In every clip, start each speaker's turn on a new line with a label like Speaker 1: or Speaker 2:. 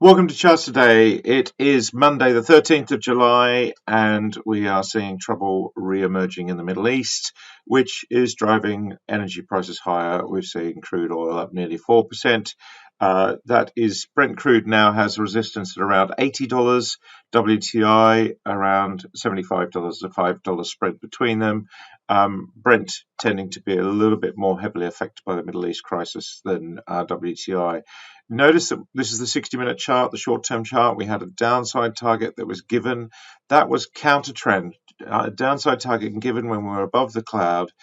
Speaker 1: Welcome to Charts Today. It is Monday, the 13th of July, and we are seeing trouble re-emerging in the Middle East, which is driving energy prices higher. We're seeing crude oil up nearly 4%. That is, Brent crude now has resistance at around $80, WTI around $75, a $5 spread between them. Brent tending to be a little bit more heavily affected by the Middle East crisis than WTI. Notice that this is the 60-minute chart, the short-term chart. We had a downside target that was given. That was counter trend. A downside target given when we were above the cloud,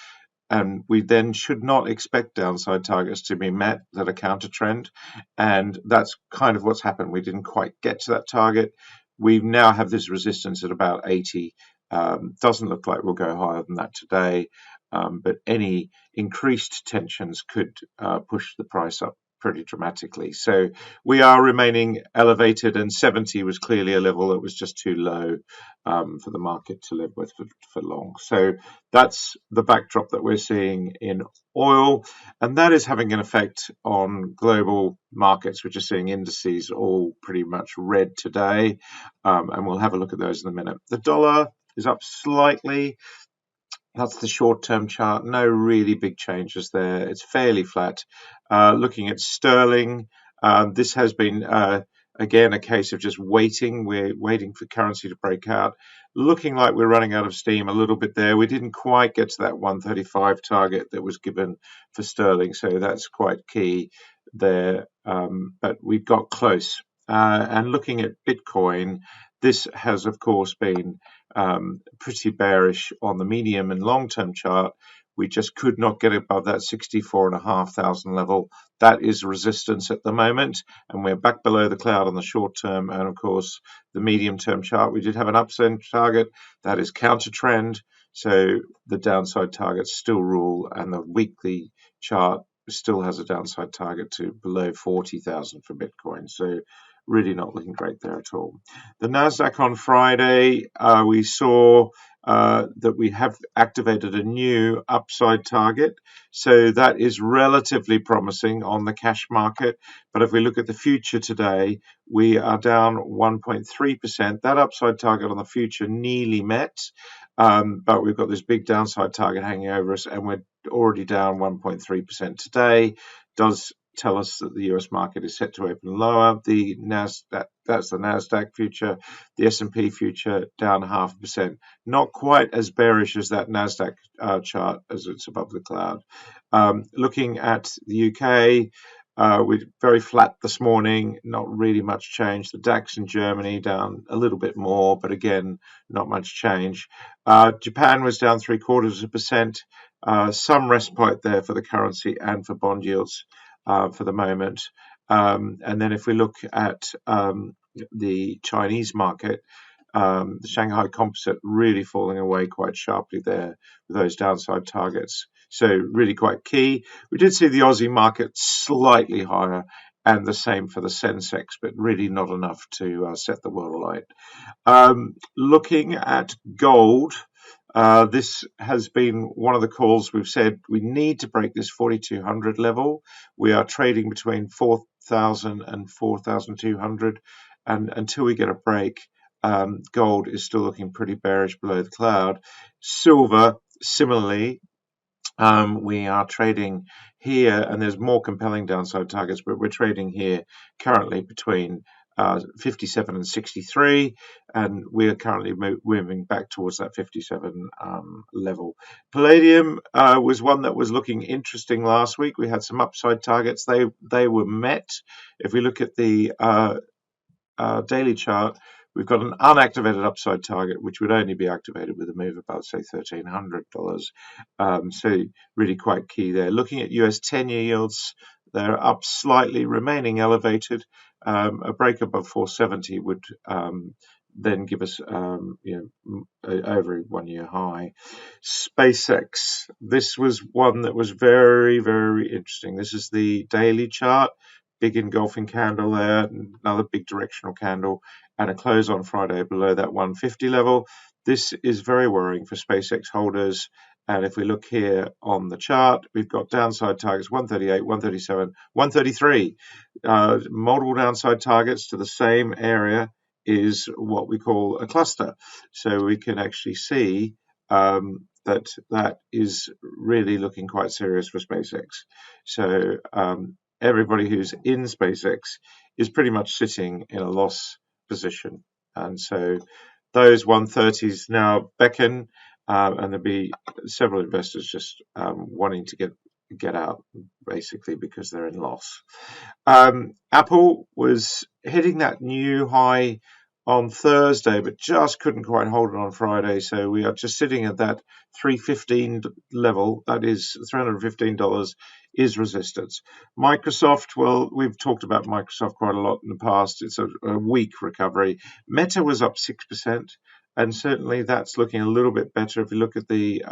Speaker 1: and we then should not expect downside targets to be met that are counter trend. And that's kind of what's happened. We didn't quite get to that target. We now have this resistance at about 80. Doesn't look like we'll go higher than that today, but any increased tensions could push the price up pretty dramatically. So we are remaining elevated, and 70 was clearly a level that was just too low for the market to live with for long. So that's the backdrop that we're seeing in oil, and that is having an effect on global markets, which are seeing indices all pretty much red today, and we'll have a look at those in a minute. The dollar is up slightly. That's the short-term chart. No really big changes there. It's fairly flat. Looking at sterling, this has been, again, a case of just waiting. We're waiting for currency to break out. Looking like we're running out of steam a little bit there. We didn't quite get to that 135 target that was given for sterling, so that's quite key there. But we've got close. And looking at Bitcoin, this has, of course, been pretty bearish on the medium and long-term chart. We just could not get above that 64,500 level. That is resistance at the moment, and we're back below the cloud on the short term. And of course, the medium-term chart, we did have an upside target. That is counter trend, so the downside targets still rule, and the weekly chart still has a downside target to below 40,000 for Bitcoin. So really not looking great there at all. The Nasdaq on Friday, we saw that we have activated a new upside target. So that is relatively promising on the cash market. But if we look at the future today, we are down 1.3%. That upside target on the future nearly met. But we've got this big downside target hanging over us, and we're already down 1.3% today. Does tell us that the US market is set to open lower. The Nasdaq, that's the Nasdaq future. The S&P future down 0.5%. Not quite as bearish as that Nasdaq chart as it's above the cloud. Looking at the UK, we're very flat this morning, not really much change. The DAX in Germany down a little bit more, but again, not much change. Japan was down 0.75%. Some respite there for the currency and for bond yields for the moment. And then if we look at the Chinese market, the Shanghai Composite really falling away quite sharply there with those downside targets. So really quite key. We did see the Aussie market slightly higher, and the same for the Sensex, but really not enough to set the world alight. Looking at gold, this has been one of the calls we've said we need to break this 4,200 level. We are trading between 4,000 and 4,200, and until we get a break, gold is still looking pretty bearish below the cloud. Silver, similarly, we are trading here, and there's more compelling downside targets, but we're trading here currently between 57 and 63, and we are currently moving back towards that 57 level. Palladium was one that was looking interesting last week. We had some upside targets. They were met. If we look at the daily chart, we've got an unactivated upside target, which would only be activated with a move above, say, $1,300. So really quite key there. Looking at US 10-year yields, they're up slightly, remaining elevated. A break above 470 would then give us over a 1-year high. SpaceX, this was one that was very, very interesting. This is the daily chart. Big engulfing candle there, another big directional candle, and a close on Friday below that 150 level. This is very worrying for SpaceX holders, And if we look here on the chart, we've got downside targets 138, 137, 133. Multiple downside targets to the same area is what we call a cluster. So we can actually see that is really looking quite serious for SpaceX. So everybody who's in SpaceX is pretty much sitting in a loss position. And so those 130s now beckon, and there'll be several investors just wanting to get out, basically because they're in loss. Apple was hitting that new high on Thursday, but just couldn't quite hold it on Friday. So we are just sitting at that 315 level. That is $315 is resistance. Microsoft, well, we've talked about Microsoft quite a lot in the past. It's a weak recovery. Meta was up 6%. And certainly that's looking a little bit better. If you look at the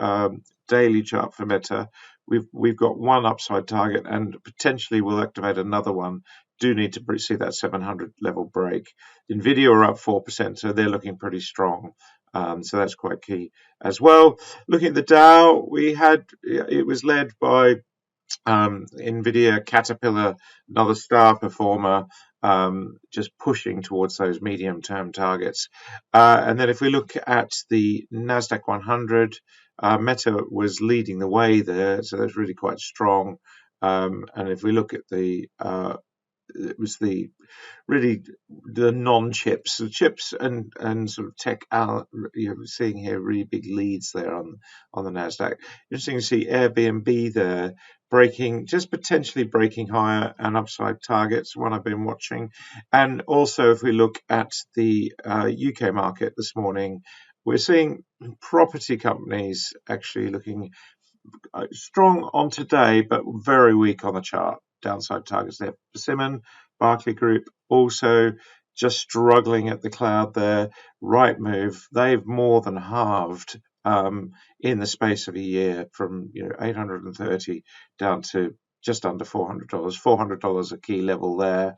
Speaker 1: daily chart for Meta, we've got one upside target and potentially we'll activate another one. Do need to see that 700 level break. Nvidia are up 4%, so they're looking pretty strong. So that's quite key as well. Looking at the Dow, it was led by Nvidia, Caterpillar, another star performer, just pushing towards those medium-term targets. And then if we look at the Nasdaq 100, Meta was leading the way there, so that's really quite strong. And if we look at it was the non-chips, the chips and sort of tech. You're seeing here really big leads there on the Nasdaq. Interesting to see Airbnb there potentially breaking higher and upside targets. One I've been watching, and also if we look at the UK market this morning, we're seeing property companies actually looking strong on today, but very weak on the chart. Downside targets there. Persimmon, Barclay Group also just struggling at the cloud there. Rightmove, they've more than halved in the space of a year, from 830 down to just under $400. $400 a key level there.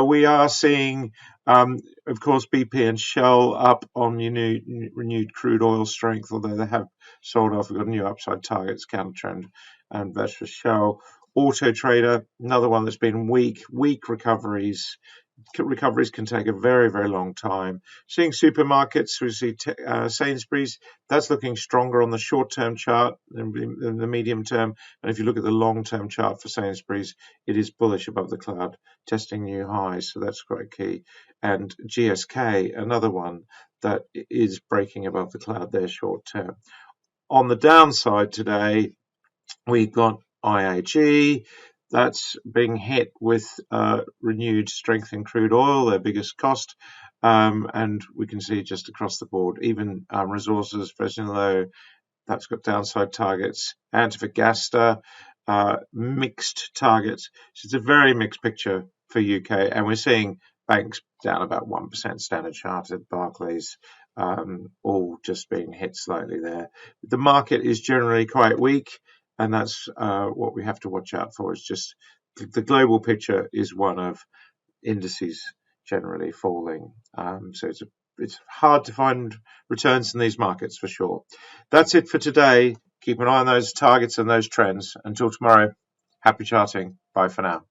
Speaker 1: We are seeing, of course, BP and Shell up on renewed crude oil strength, although they have sold off. We've got new upside targets, counter trend, and that's for Shell. Auto Trader, another one that's been weak recoveries. Recoveries can take a very, very long time. Seeing supermarkets, we see Sainsbury's, that's looking stronger on the short-term chart than the medium term. And if you look at the long-term chart for Sainsbury's, it is bullish above the cloud, testing new highs. So that's quite key. And GSK, another one that is breaking above the cloud there short-term. On the downside today, we've got IAG. That's being hit with renewed strength in crude oil, their biggest cost. And we can see just across the board, even resources, Fresnillo, that's got downside targets. Antofagasta, mixed targets. So it's a very mixed picture for UK. And we're seeing banks down about 1%, Standard Chartered, Barclays, all just being hit slightly there. The market is generally quite weak. And that's what we have to watch out for. Is just the global picture is one of indices generally falling. So it's hard to find returns in these markets for sure. That's it for today. Keep an eye on those targets and those trends. Until tomorrow, happy charting. Bye for now.